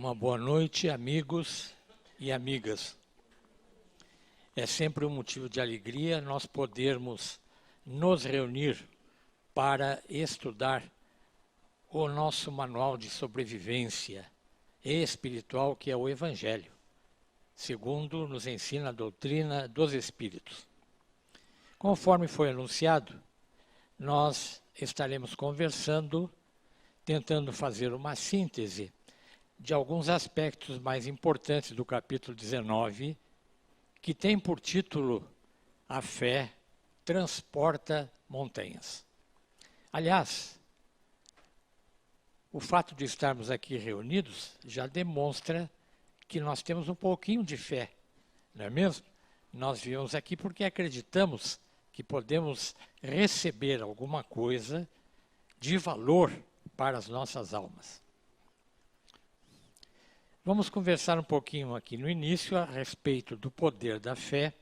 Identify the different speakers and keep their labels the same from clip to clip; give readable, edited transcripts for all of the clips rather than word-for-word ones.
Speaker 1: Uma boa noite, amigos e amigas. É sempre um motivo de alegria nós podermos nos reunir para estudar o nosso manual de sobrevivência espiritual, que é o Evangelho, segundo nos ensina a doutrina dos Espíritos. Conforme foi anunciado, nós estaremos conversando, tentando fazer uma síntese de alguns aspectos mais importantes do capítulo 19, que tem por título A Fé Transporta Montanhas. Aliás, o fato de estarmos aqui reunidos já demonstra que nós temos um pouquinho de fé, não é mesmo? Nós viemos aqui porque acreditamos que podemos receber alguma coisa de valor para as nossas almas. Vamos conversar um pouquinho aqui no início a respeito do poder da fé,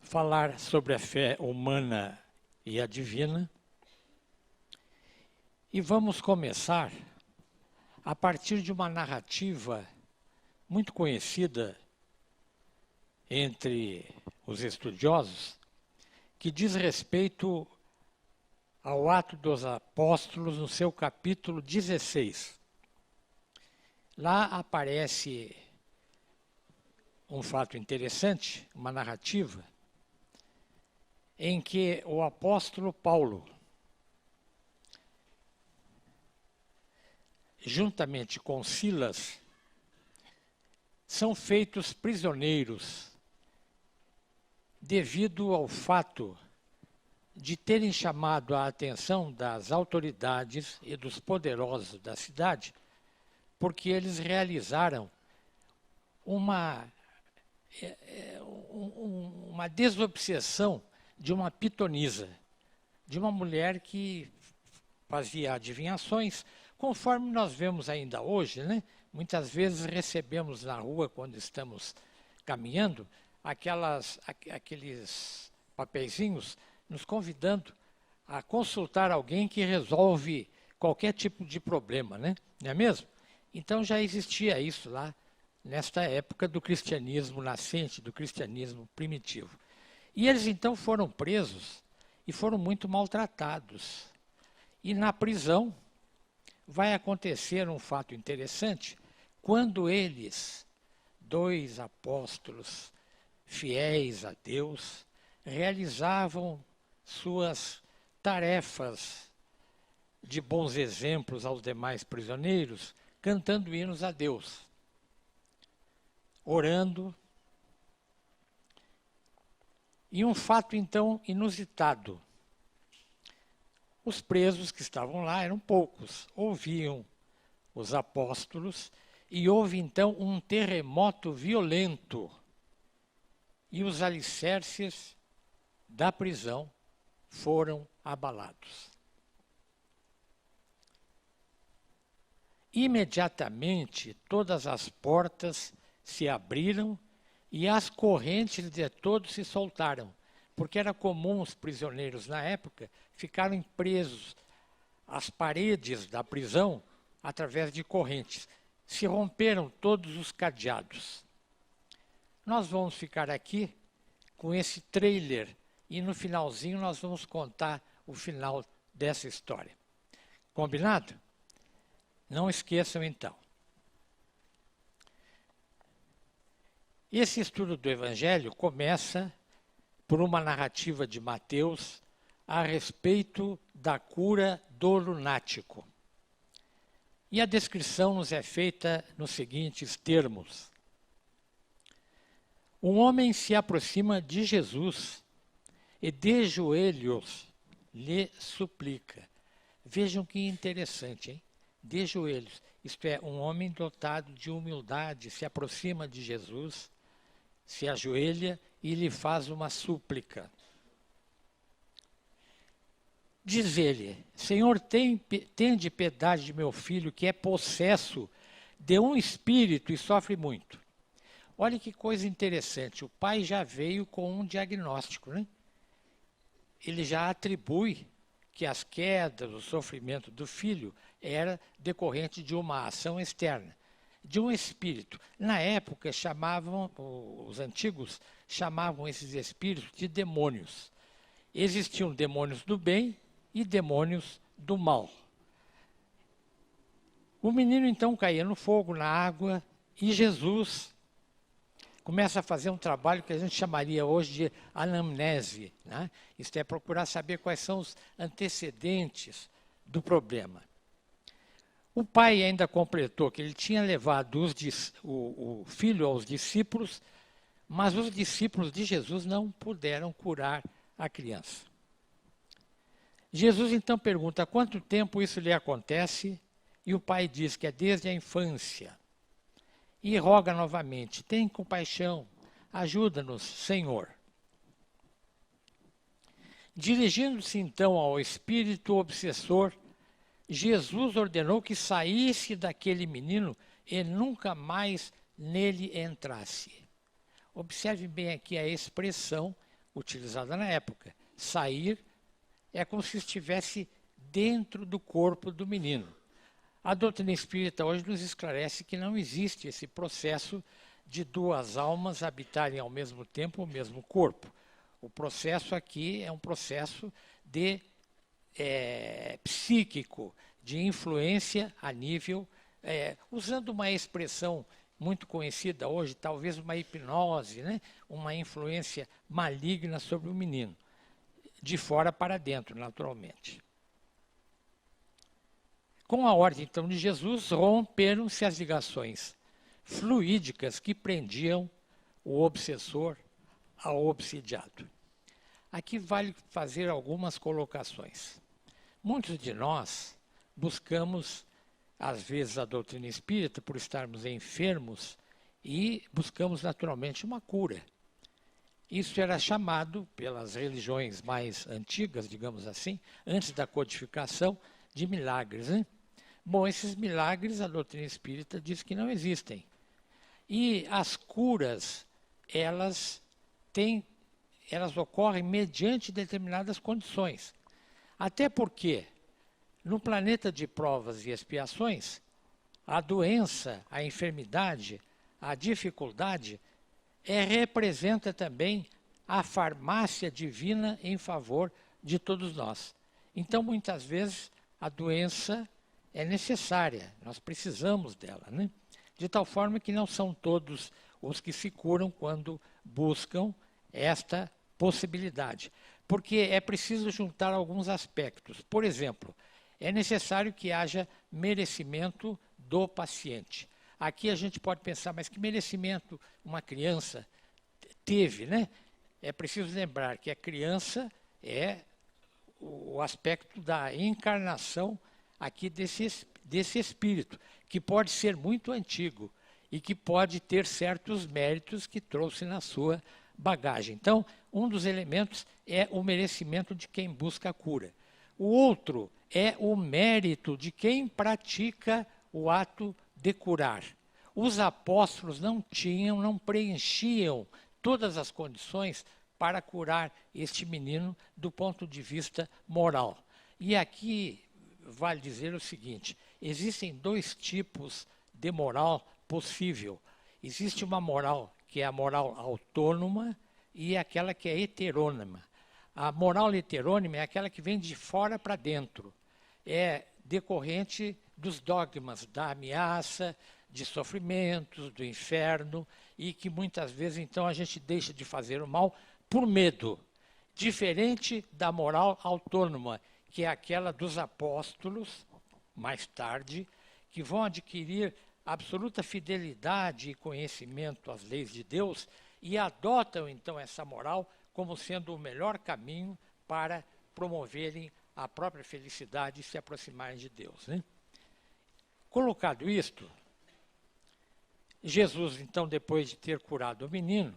Speaker 1: falar sobre a fé humana e a divina, e vamos começar a partir de uma narrativa muito conhecida entre os estudiosos, que diz respeito ao Atos dos Apóstolos no seu capítulo 16. Lá aparece um fato interessante, uma narrativa, em que o apóstolo Paulo, juntamente com Silas, são feitos prisioneiros devido ao fato de terem chamado a atenção das autoridades e dos poderosos da cidade, porque eles realizaram uma desobsessão de uma pitonisa, de uma mulher que fazia adivinhações, conforme nós vemos ainda hoje, né? Muitas vezes recebemos na rua, quando estamos caminhando, aqueles papeizinhos nos convidando a consultar alguém que resolve qualquer tipo de problema, né? Não é mesmo? Então já existia isso lá, nesta época do cristianismo nascente, do cristianismo primitivo. E eles então foram presos e foram muito maltratados. E na prisão vai acontecer um fato interessante, quando eles, dois apóstolos fiéis a Deus, realizavam suas tarefas de bons exemplos aos demais prisioneiros, cantando hinos a Deus, orando. E um fato, então, inusitado. Os presos que estavam lá eram poucos, ouviam os apóstolos e houve, então, um terremoto violento. E os alicerces da prisão foram abalados. Imediatamente, todas as portas se abriram e as correntes de todos se soltaram, porque era comum os prisioneiros na época ficarem presos às paredes da prisão através de correntes. Se romperam todos os cadeados. Nós vamos ficar aqui com esse trailer e no finalzinho nós vamos contar o final dessa história. Combinado? Não esqueçam, então. Esse estudo do Evangelho começa por uma narrativa de Mateus a respeito da cura do lunático. E a descrição nos é feita nos seguintes termos. Um homem se aproxima de Jesus e de joelhos lhe suplica. Vejam que interessante, hein? De joelhos, isto é, um homem dotado de humildade, se aproxima de Jesus, se ajoelha e lhe faz uma súplica. Diz ele, Senhor, tende piedade de meu filho, que é possesso de um espírito e sofre muito. Olha que coisa interessante, o pai já veio com um diagnóstico, né? Ele já atribui que as quedas, o sofrimento do filho era decorrente de uma ação externa, de um espírito. Na época, os antigos chamavam esses espíritos de demônios. Existiam demônios do bem e demônios do mal. O menino então caía no fogo, na água, e Jesus começa a fazer um trabalho que a gente chamaria hoje de anamnese, né? Isto é, procurar saber quais são os antecedentes do problema. O pai ainda completou que ele tinha levado o filho aos discípulos, mas os discípulos de Jesus não puderam curar a criança. Jesus então pergunta: há quanto tempo isso lhe acontece? E o pai diz que é desde a infância. E roga novamente: tem compaixão, ajuda-nos, Senhor. Dirigindo-se então ao espírito obsessor, Jesus ordenou que saísse daquele menino e nunca mais nele entrasse. Observe bem aqui a expressão utilizada na época. Sair é como se estivesse dentro do corpo do menino. A doutrina espírita hoje nos esclarece que não existe esse processo de duas almas habitarem ao mesmo tempo o mesmo corpo. O processo aqui é um processo de psíquico, de influência a nível, usando uma expressão muito conhecida hoje, talvez uma hipnose, né? Uma influência maligna sobre o menino, de fora para dentro, naturalmente. Com a ordem, então, de Jesus, romperam-se as ligações fluídicas que prendiam o obsessor ao obsidiado. Aqui vale fazer algumas colocações. Muitos de nós buscamos, às vezes, a doutrina espírita por estarmos enfermos e buscamos, naturalmente, uma cura. Isso era chamado, pelas religiões mais antigas, digamos assim, antes da codificação, de milagres, né? Bom, esses milagres, a doutrina espírita diz que não existem. E as curas, elas ocorrem mediante determinadas condições. Até porque, no planeta de provas e expiações, a doença, a enfermidade, a dificuldade, representa também a farmácia divina em favor de todos nós. Então, muitas vezes, a doença é necessária, nós precisamos dela, né? De tal forma que não são todos os que se curam quando buscam esta possibilidade. Porque é preciso juntar alguns aspectos. Por exemplo, é necessário que haja merecimento do paciente. Aqui a gente pode pensar, mas que merecimento uma criança teve, né? É preciso lembrar que a criança é o aspecto da encarnação aqui desse espírito, que pode ser muito antigo e que pode ter certos méritos que trouxe na sua bagagem. Então, um dos elementos é o merecimento de quem busca a cura. O outro é o mérito de quem pratica o ato de curar. Os apóstolos não preenchiam todas as condições para curar este menino do ponto de vista moral. E aqui vale dizer o seguinte: existem dois tipos de moral possível. Existe uma moral que é a moral autônoma e aquela que é heterônima. A moral heterônima é aquela que vem de fora para dentro. É decorrente dos dogmas da ameaça, de sofrimentos, do inferno, e que muitas vezes então a gente deixa de fazer o mal por medo. Diferente da moral autônoma, que é aquela dos apóstolos, mais tarde, que vão adquirir absoluta fidelidade e conhecimento às leis de Deus e adotam então essa moral como sendo o melhor caminho para promoverem a própria felicidade e se aproximarem de Deus, né? Colocado isto, Jesus, então, depois de ter curado o menino,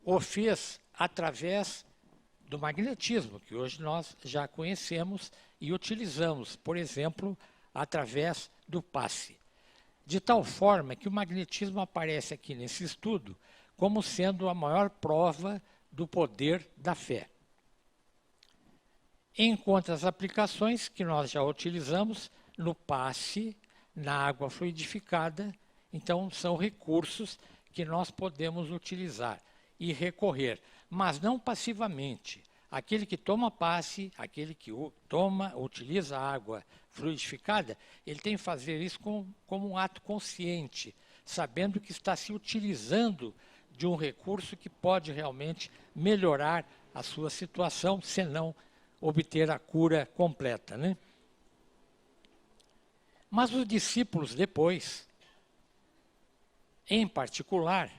Speaker 1: o fez através do magnetismo, que hoje nós já conhecemos e utilizamos, por exemplo, através do passe. De tal forma que o magnetismo aparece aqui nesse estudo como sendo a maior prova do poder da fé. enquanto as aplicações que nós já utilizamos no passe, na água fluidificada, então são recursos que nós podemos utilizar e recorrer, mas não passivamente. Aquele que toma passe, aquele que utiliza a água fluidificada, ele tem que fazer isso como um ato consciente, sabendo que está se utilizando de um recurso que pode realmente melhorar a sua situação, se não obter a cura completa, né? Mas os discípulos depois, em particular,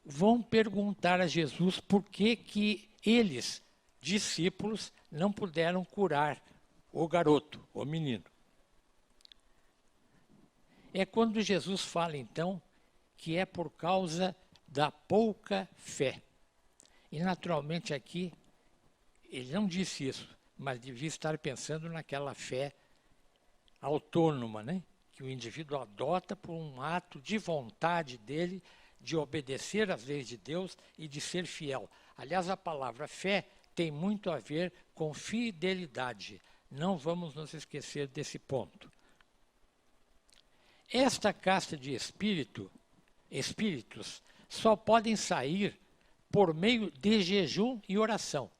Speaker 1: vão perguntar a Jesus por que eles, discípulos, não puderam curar o garoto, o menino. É quando Jesus fala, então, que é por causa da pouca fé. E, naturalmente, aqui, ele não disse isso, mas devia estar pensando naquela fé autônoma, né? Que o indivíduo adota por um ato de vontade dele de obedecer às leis de Deus e de ser fiel. Aliás, a palavra fé tem muito a ver com fidelidade. Não vamos nos esquecer desse ponto. Esta casta de espíritos só podem sair por meio de jejum e oração.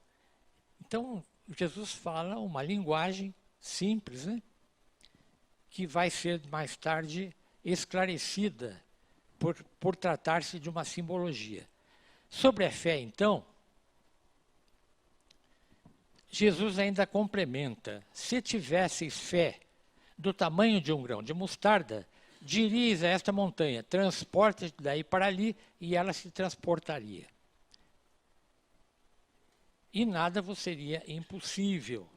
Speaker 1: Então, Jesus fala uma linguagem simples, né? Que vai ser mais tarde esclarecida por tratar-se de uma simbologia. Sobre a fé, então, Jesus ainda complementa: se tivesseis fé do tamanho de um grão de mostarda, diríeis a esta montanha, transporta-te daí para ali, e ela se transportaria. E nada vos seria impossível.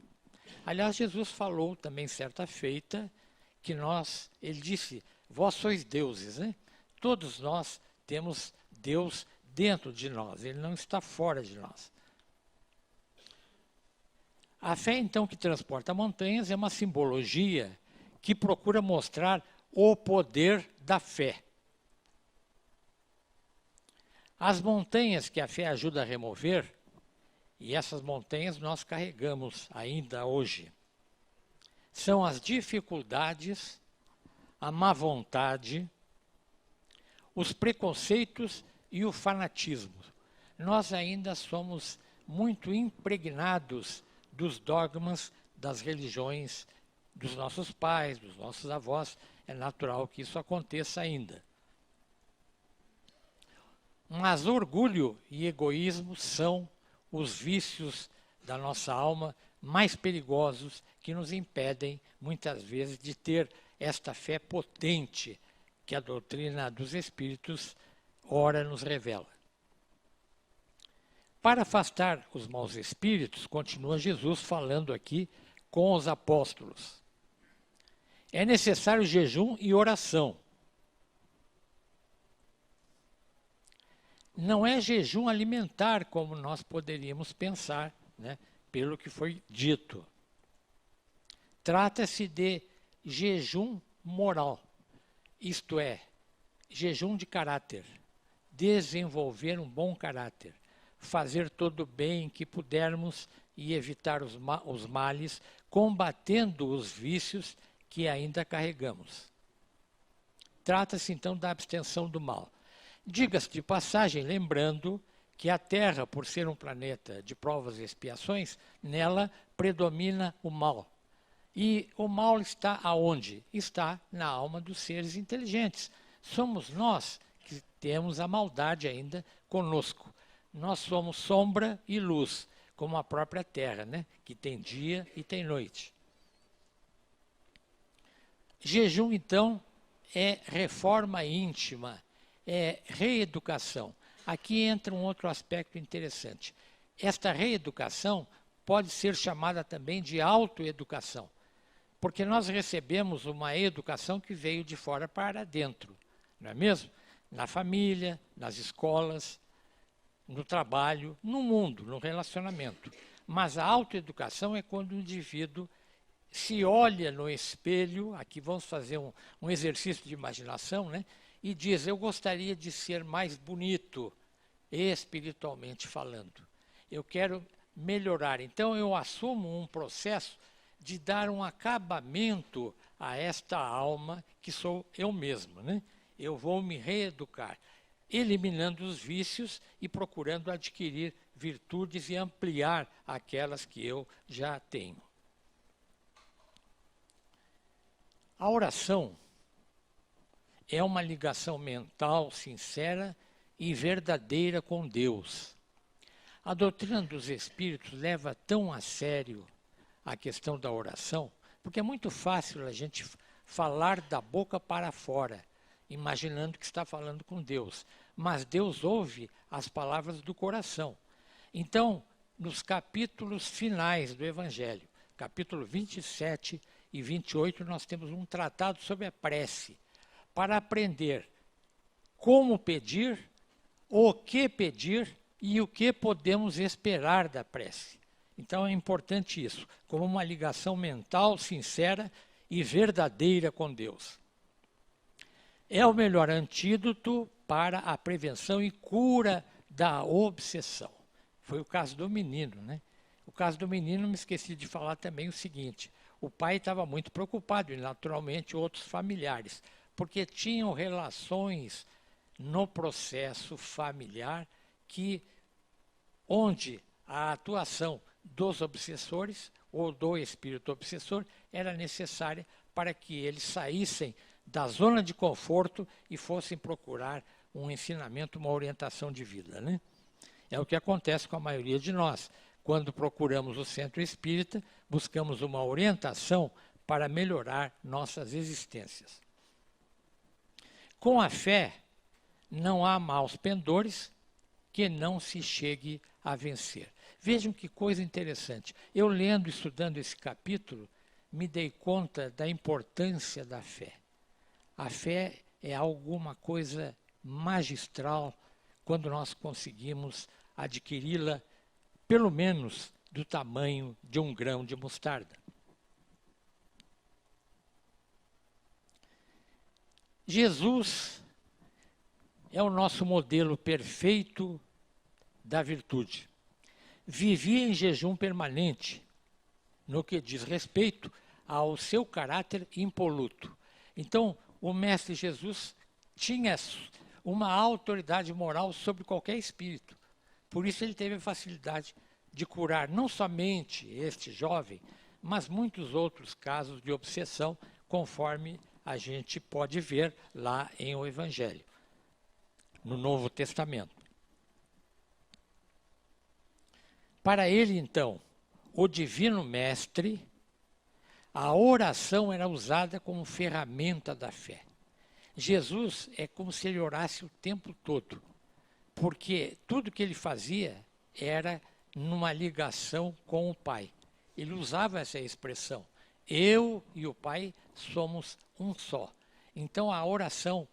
Speaker 1: Aliás, Jesus falou também certa feita que ele disse, vós sois deuses, né? Todos nós temos Deus dentro de nós, ele não está fora de nós. A fé, então, que transporta montanhas é uma simbologia que procura mostrar o poder da fé. As montanhas que a fé ajuda a remover, e essas montanhas nós carregamos ainda hoje, são as dificuldades, a má vontade, os preconceitos e o fanatismo. Nós ainda somos muito impregnados dos dogmas das religiões dos nossos pais, dos nossos avós. É natural que isso aconteça ainda. Mas orgulho e egoísmo são os vícios da nossa alma mais perigosos que nos impedem, muitas vezes, de ter esta fé potente que a doutrina dos Espíritos ora nos revela. Para afastar os maus espíritos, continua Jesus falando aqui com os apóstolos. É necessário jejum e oração. Não é jejum alimentar, como nós poderíamos pensar, né, pelo que foi dito. Trata-se de jejum moral, isto é, jejum de caráter, desenvolver um bom caráter, fazer todo o bem que pudermos e evitar os males, combatendo os vícios que ainda carregamos. Trata-se então da abstenção do mal. Diga-se de passagem, lembrando que a Terra, por ser um planeta de provas e expiações, nela predomina o mal. E o mal está aonde? Está na alma dos seres inteligentes. Somos nós que temos a maldade ainda conosco. Nós somos sombra e luz, como a própria Terra, né? Que tem dia e tem noite. Jejum, então, é reforma íntima, é reeducação. Aqui entra um outro aspecto interessante. Esta reeducação pode ser chamada também de autoeducação, porque nós recebemos uma educação que veio de fora para dentro, não é mesmo? Na família, nas escolas, no trabalho, no mundo, no relacionamento. Mas a autoeducação é quando o indivíduo se olha no espelho, aqui vamos fazer um exercício de imaginação, né? E diz, eu gostaria de ser mais bonito, espiritualmente falando. Eu quero melhorar. Então, eu assumo um processo de dar um acabamento a esta alma que sou eu mesmo, né? Eu vou me reeducar, eliminando os vícios e procurando adquirir virtudes e ampliar aquelas que eu já tenho. A oração é uma ligação mental sincera e verdadeira com Deus. A doutrina dos Espíritos leva tão a sério a questão da oração, porque é muito fácil a gente falar da boca para fora, imaginando que está falando com Deus. Mas Deus ouve as palavras do coração. Então, nos capítulos finais do Evangelho, capítulo 27 e 28, nós temos um tratado sobre a prece, para aprender como pedir, o que pedir e o que podemos esperar da prece. Então é importante isso, como uma ligação mental sincera e verdadeira com Deus. É o melhor antídoto para a prevenção e cura da obsessão. Foi o caso do menino, né? O caso do menino, me esqueci de falar também o seguinte: o pai estava muito preocupado e naturalmente outros familiares, porque tinham relações no processo familiar onde a atuação dos obsessores ou do espírito obsessor era necessária para que eles saíssem da zona de conforto e fossem procurar um ensinamento, uma orientação de vida, né? É o que acontece com a maioria de nós. Quando procuramos o centro espírita, buscamos uma orientação para melhorar nossas existências. Com a fé, não há maus pendores que não se chegue a vencer. Vejam que coisa interessante. Eu lendo e estudando esse capítulo, me dei conta da importância da fé. A fé é alguma coisa magistral quando nós conseguimos adquiri-la, pelo menos do tamanho de um grão de mostarda. Jesus é o nosso modelo perfeito da virtude. Vivia em jejum permanente, no que diz respeito ao seu caráter impoluto. Então, o Mestre Jesus tinha uma autoridade moral sobre qualquer espírito. Por isso ele teve a facilidade de curar não somente este jovem, mas muitos outros casos de obsessão, conforme a gente pode ver lá em o Evangelho, no Novo Testamento. Para ele, então, o Divino Mestre, a oração era usada como ferramenta da fé. Jesus é como se ele orasse o tempo todo, porque tudo que ele fazia era numa ligação com o Pai. Ele usava essa expressão: eu e o Pai somos um só. Então a oração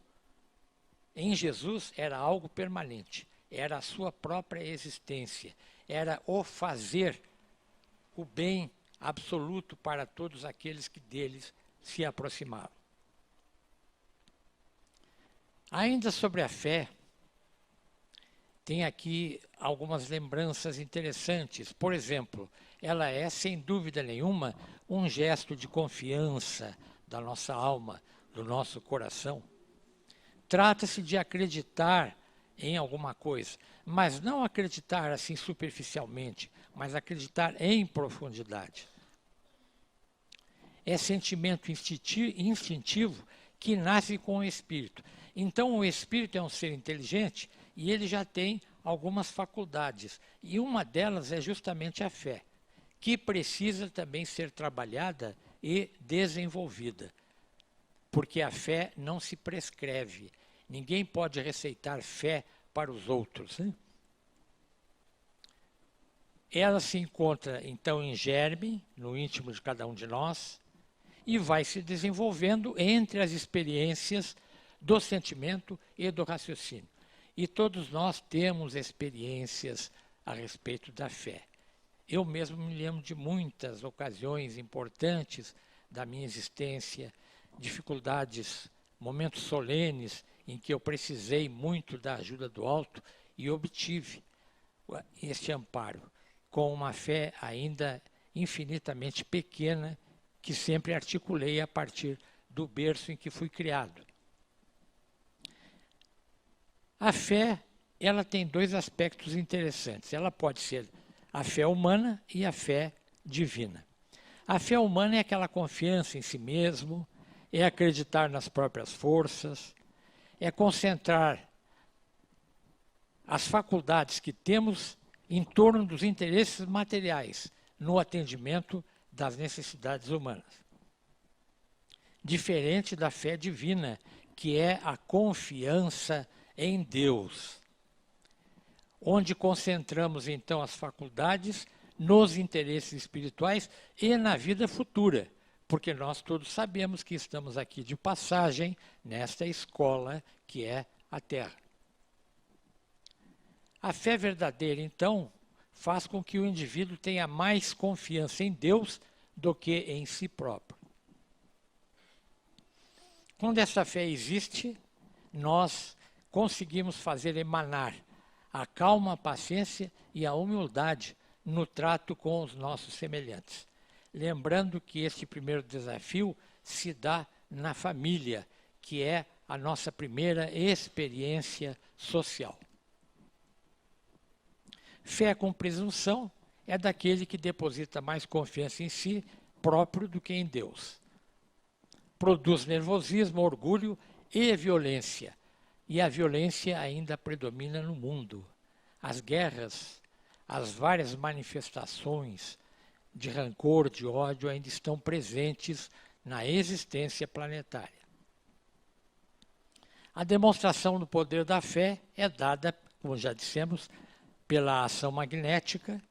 Speaker 1: em Jesus era algo permanente, era a sua própria existência, era o fazer o bem absoluto para todos aqueles que deles se aproximavam. Ainda sobre a fé, tem aqui algumas lembranças interessantes. Por exemplo, ela é, sem dúvida nenhuma, um gesto de confiança da nossa alma, do nosso coração. Trata-se de acreditar em alguma coisa, mas não acreditar assim superficialmente, mas acreditar em profundidade. É sentimento instintivo que nasce com o espírito. Então, o espírito é um ser inteligente e ele já tem algumas faculdades. E uma delas é justamente a fé, que precisa também ser trabalhada e desenvolvida. Porque a fé não se prescreve. Ninguém pode receitar fé para os outros, né? Ela se encontra, então, em germe, no íntimo de cada um de nós, e vai se desenvolvendo entre as experiências do sentimento e do raciocínio. E todos nós temos experiências a respeito da fé. Eu mesmo me lembro de muitas ocasiões importantes da minha existência, dificuldades, momentos solenes em que eu precisei muito da ajuda do alto e obtive este amparo. com uma fé ainda infinitamente pequena, que sempre articulei a partir do berço em que fui criado. A fé, ela tem dois aspectos interessantes. Ela pode ser a fé humana e a fé divina. A fé humana é aquela confiança em si mesmo, é acreditar nas próprias forças, é concentrar as faculdades que temos em torno dos interesses materiais, no atendimento das necessidades humanas. Diferente da fé divina, que é a confiança em Deus, onde concentramos então as faculdades nos interesses espirituais e na vida futura, porque nós todos sabemos que estamos aqui de passagem nesta escola que é a Terra. A fé verdadeira, então, faz com que o indivíduo tenha mais confiança em Deus do que em si próprio. Quando essa fé existe, nós conseguimos fazer emanar a calma, a paciência e a humildade no trato com os nossos semelhantes. Lembrando que este primeiro desafio se dá na família, que é a nossa primeira experiência social. Fé com presunção é daquele que deposita mais confiança em si próprio do que em Deus. Produz nervosismo, orgulho e violência. E a violência ainda predomina no mundo. As guerras, as várias manifestações de rancor, de ódio ainda estão presentes na existência planetária. A demonstração do poder da fé é dada, como já dissemos, pela ação magnética,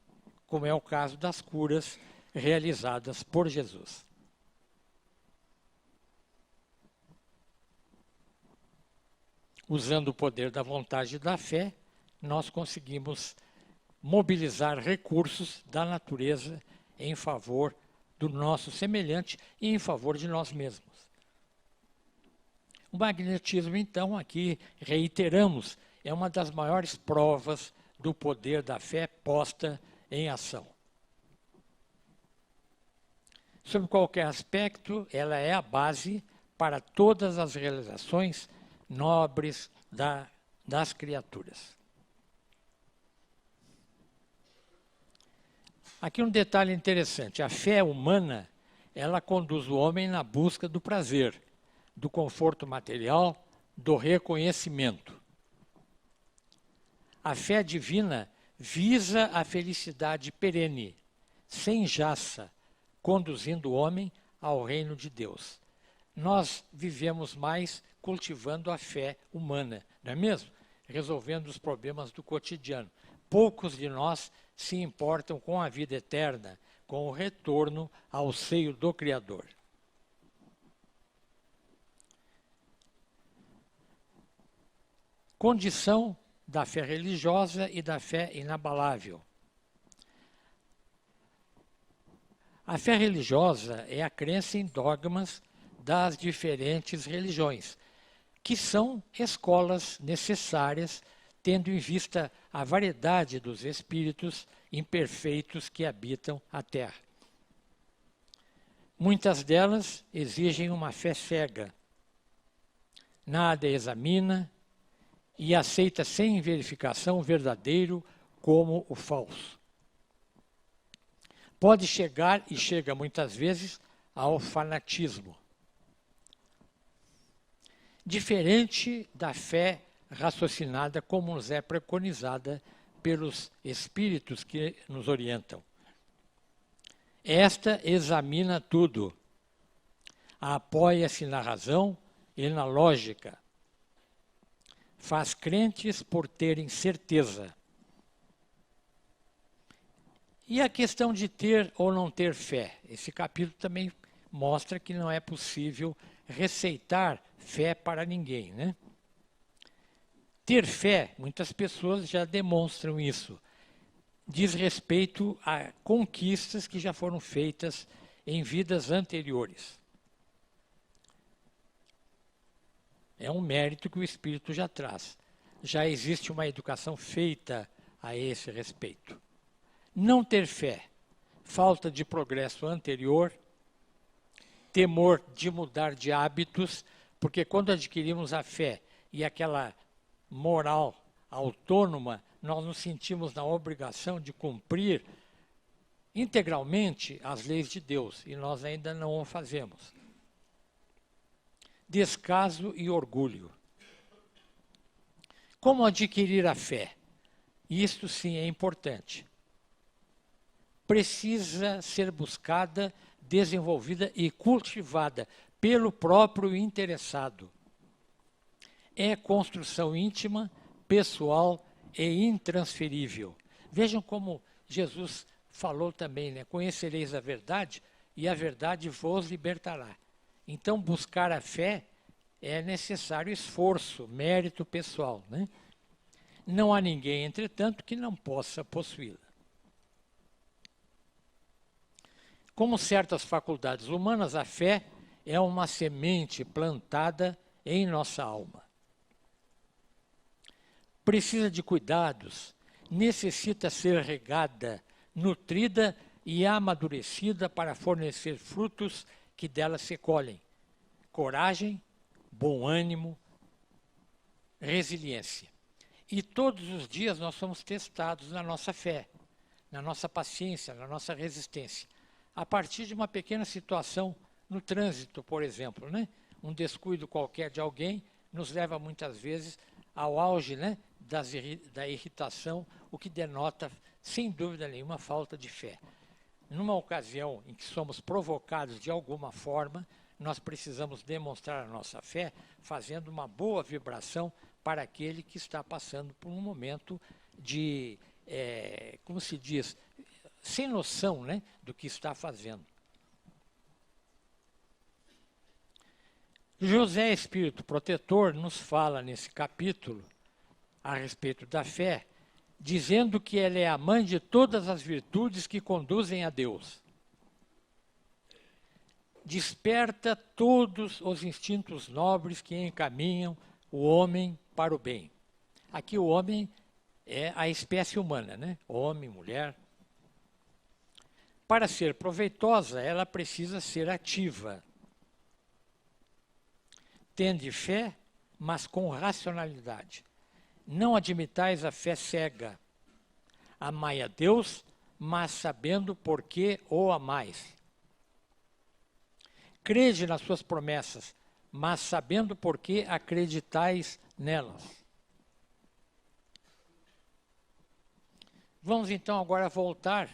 Speaker 1: como é o caso das curas realizadas por Jesus. Usando o poder da vontade e da fé, nós conseguimos mobilizar recursos da natureza em favor do nosso semelhante e em favor de nós mesmos. O magnetismo, então, aqui reiteramos, é uma das maiores provas do poder da fé posta em ação. Sob qualquer aspecto, ela é a base para todas as realizações nobres das criaturas. Aqui um detalhe interessante, a fé humana, ela conduz o homem na busca do prazer, do conforto material, do reconhecimento. A fé divina visa a felicidade perene, sem jaça, conduzindo o homem ao reino de Deus. Nós vivemos mais cultivando a fé humana, não é mesmo? Resolvendo os problemas do cotidiano. Poucos de nós se importam com a vida eterna, com o retorno ao seio do Criador. Condição da fé religiosa e da fé inabalável. A fé religiosa é a crença em dogmas das diferentes religiões, que são escolas necessárias, tendo em vista a variedade dos espíritos imperfeitos que habitam a Terra. Muitas delas exigem uma fé cega. Nada examina e aceita sem verificação o verdadeiro como o falso. Pode chegar, e chega muitas vezes, ao fanatismo. Diferente da fé raciocinada como nos é preconizada pelos espíritos que nos orientam. Esta examina tudo, apoia-se na razão e na lógica, faz crentes por terem certeza. E a questão de ter ou não ter fé? Esse capítulo também mostra que não é possível receitar fé para ninguém, né? Ter fé, muitas pessoas já demonstram isso, diz respeito a conquistas que já foram feitas em vidas anteriores. É um mérito que o Espírito já traz. Já existe uma educação feita a esse respeito. Não ter fé, falta de progresso anterior, temor de mudar de hábitos, porque quando adquirimos a fé e aquela moral autônoma, nós nos sentimos na obrigação de cumprir integralmente as leis de Deus, e nós ainda não o fazemos. Descaso e orgulho. Como adquirir a fé? Isto sim é importante. Precisa ser buscada, desenvolvida e cultivada pelo próprio interessado. É construção íntima, pessoal e intransferível. Vejam como Jesus falou também, né? Conhecereis a verdade e a verdade vos libertará. Então, buscar a fé é necessário esforço, mérito pessoal, né? Não há ninguém, entretanto, que não possa possuí-la. Como certas faculdades humanas, a fé é uma semente plantada em nossa alma. Precisa de cuidados, necessita ser regada, nutrida e amadurecida para fornecer frutos que dela se colhem. Coragem, bom ânimo, resiliência. E todos os dias nós somos testados na nossa fé, na nossa paciência, na nossa resistência. A partir de uma pequena situação no trânsito, por exemplo, né? Um descuido qualquer de alguém nos leva muitas vezes ao auge, né? Da irritação, o que denota, sem dúvida nenhuma, falta de fé. Numa ocasião em que somos provocados de alguma forma, nós precisamos demonstrar a nossa fé fazendo uma boa vibração para aquele que está passando por um momento de, como se diz, sem noção, né, do que está fazendo. José, Espírito Protetor, nos fala nesse capítulo a respeito da fé, dizendo que ela é a mãe de todas as virtudes que conduzem a Deus. Desperta todos os instintos nobres que encaminham o homem para o bem. Aqui o homem é a espécie humana, né? Homem, mulher. Para ser proveitosa, ela precisa ser ativa. Tende fé, mas com racionalidade. Não admitais a fé cega. Amai a Deus, mas sabendo por que o amais. Crede nas suas promessas, mas sabendo por que acreditais nelas. Vamos então agora voltar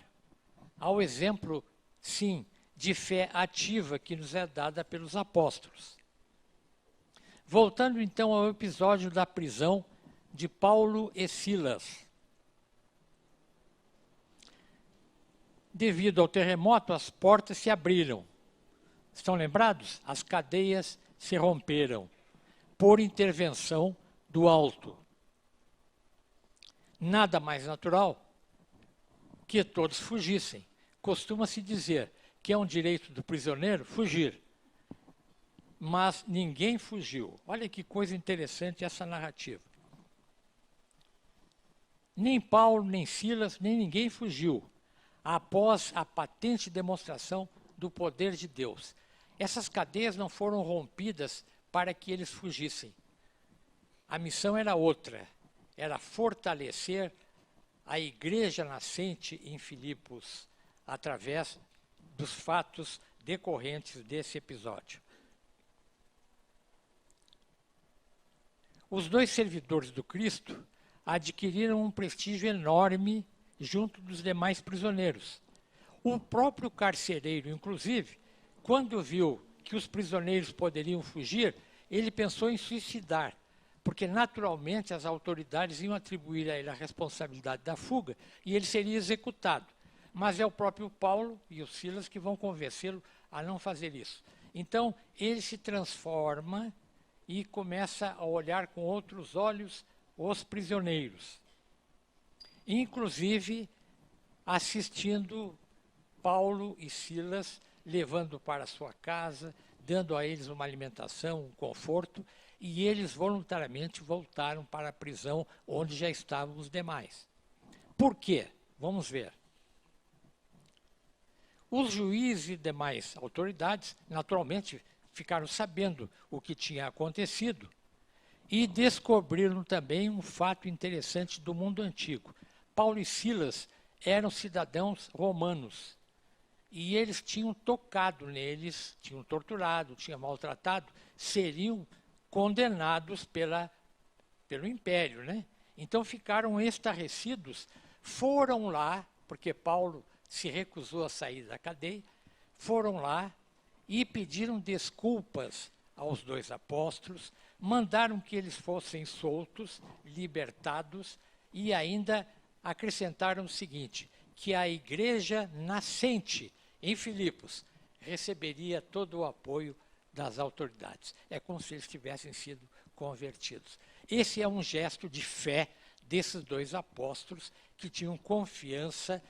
Speaker 1: ao exemplo, sim, de fé ativa que nos é dada pelos apóstolos. Voltando então ao episódio da prisão de Paulo e Silas. Devido ao terremoto, as portas se abriram. Estão lembrados? As cadeias se romperam por intervenção do alto. Nada mais natural que todos fugissem. Costuma-se dizer que é um direito do prisioneiro fugir. Mas ninguém fugiu. Olha que coisa interessante essa narrativa. Nem Paulo, nem Silas, nem ninguém fugiu, após a patente demonstração do poder de Deus. Essas cadeias não foram rompidas para que eles fugissem. A missão era outra, era fortalecer a igreja nascente em Filipos, através dos fatos decorrentes desse episódio. Os dois servidores do Cristo adquiriram um prestígio enorme junto dos demais prisioneiros. O próprio carcereiro, inclusive, quando viu que os prisioneiros poderiam fugir, ele pensou em suicidar, porque naturalmente as autoridades iam atribuir a ele a responsabilidade da fuga e ele seria executado. Mas é o próprio Paulo e o Silas que vão convencê-lo a não fazer isso. Então, ele se transforma e começa a olhar com outros olhos os prisioneiros. Inclusive, assistindo Paulo e Silas, levando para sua casa, dando a eles uma alimentação, um conforto, e eles voluntariamente voltaram para a prisão onde já estavam os demais. Por quê? Vamos ver. Os juízes e demais autoridades, naturalmente, ficaram sabendo o que tinha acontecido e descobriram também um fato interessante do mundo antigo. Paulo e Silas eram cidadãos romanos e eles tinham tocado neles, tinham torturado, tinham maltratado, seriam condenados pelo império, né? Então ficaram estarrecidos, foram lá, porque Paulo se recusou a sair da cadeia, foram lá e pediram desculpas aos dois apóstolos, mandaram que eles fossem soltos, libertados, e ainda acrescentaram o seguinte, que a igreja nascente em Filipos receberia todo o apoio das autoridades. É como se eles tivessem sido convertidos. Esse é um gesto de fé desses dois apóstolos que tinham confiança,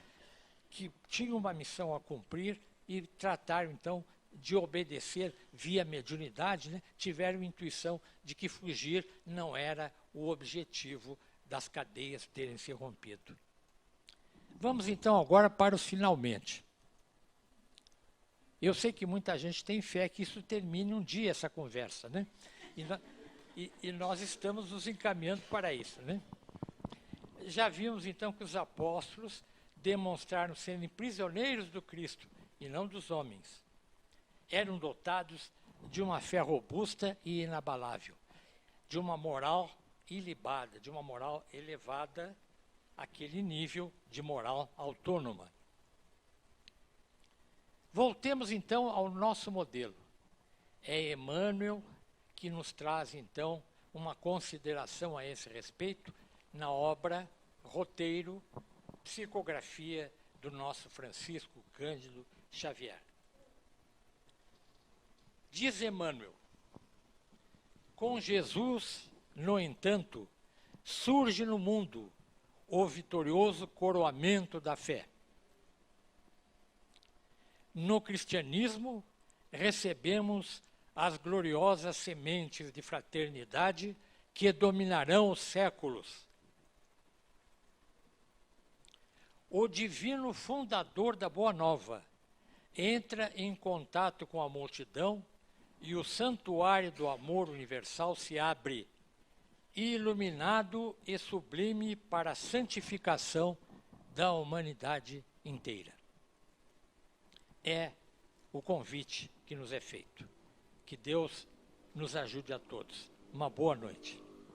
Speaker 1: que tinham uma missão a cumprir e trataram, então, de obedecer via mediunidade, né? Tiveram intuição de que fugir não era o objetivo das cadeias terem se rompido. Vamos, então, agora para os finalmente. Eu sei que muita gente tem fé que isso termine um dia, essa conversa, né? E nós estamos nos encaminhando para isso, né? Já vimos, então, que os apóstolos demonstraram serem prisioneiros do Cristo e não dos homens. Eram dotados de uma fé robusta e inabalável, de uma moral ilibada, de uma moral elevada àquele nível de moral autônoma. Voltemos, então, ao nosso modelo. É Emmanuel que nos traz, então, uma consideração a esse respeito na obra Roteiro, Psicografia do nosso Francisco Cândido Xavier. Diz Emmanuel, com Jesus, no entanto, surge no mundo o vitorioso coroamento da fé. No cristianismo, recebemos as gloriosas sementes de fraternidade que dominarão os séculos. O divino fundador da Boa Nova entra em contato com a multidão e o santuário do amor universal se abre, iluminado e sublime para a santificação da humanidade inteira. É o convite que nos é feito. Que Deus nos ajude a todos. Uma boa noite.